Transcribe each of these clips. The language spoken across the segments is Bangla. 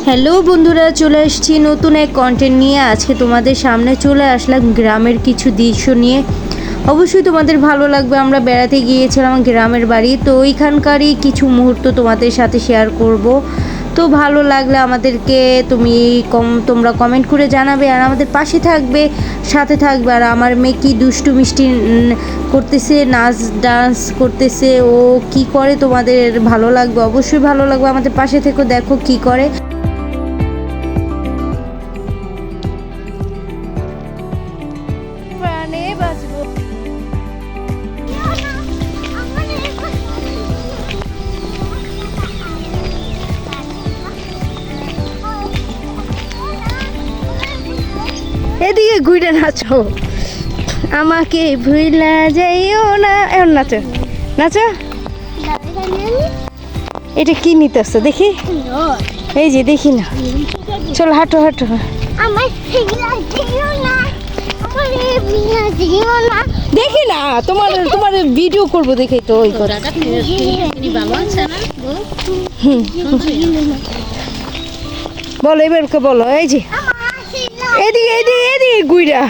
হ্যালো বন্ধুরা, চলে এসেছি নতুন এক কন্টেন্ট নিয়ে। আজকে তোমাদের সামনে চলে আসলাম গ্রামের কিছু দৃশ্য নিয়ে। অবশ্যই তোমাদের ভালো লাগবে। আমরা বেড়াতে গিয়েছিলাম গ্রামের বাড়ি, তো ওইখানকারই কিছু মুহূর্ত তোমাদের সাথে শেয়ার করব। তো ভালো লাগলে আমাদেরকে তোমরা কমেন্ট করে জানাবে, আর আমাদের পাশে থাকবে, সাথে থাকবে। আর আমার মেয়ে কি দুষ্টু মিষ্টি করতেছে, নাচ ডান্স করতেছে, ও কি করে তোমাদের ভালো লাগবে, অবশ্যই ভালো লাগবে। আমাদের পাশে থেকে দেখো কি করে। এদিকে ঘুরে নাচো, আমাকে ভুইলা যাইও না। এখন নাচো নাচো। এটা কি নিতেছো দেখি, এই যে দেখি না। চলো হাঁটো হাঁটো। দেখি না, তোমার তোমার ভিডিও করবো দেখে তো ওই কথা। বলো এবারকে বলো। এই যে এদিকে এদিকে এদিকে গুইরা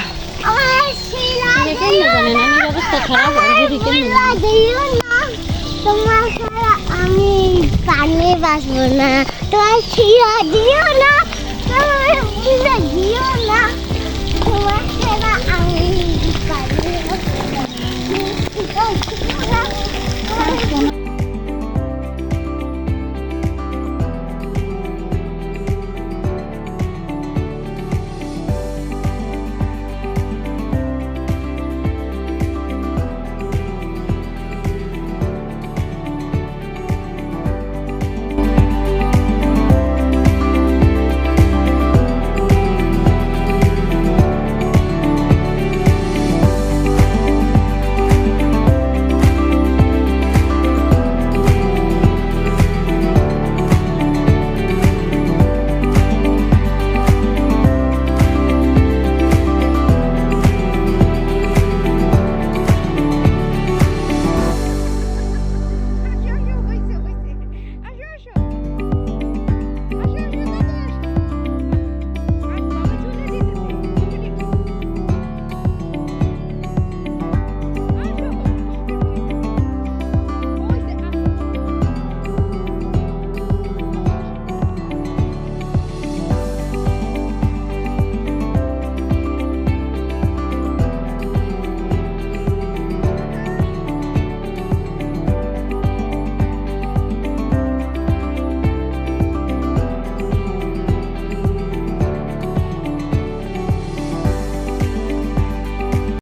তোমার আমি পানি বাসবো না, তোমার ছিয়া দিও না।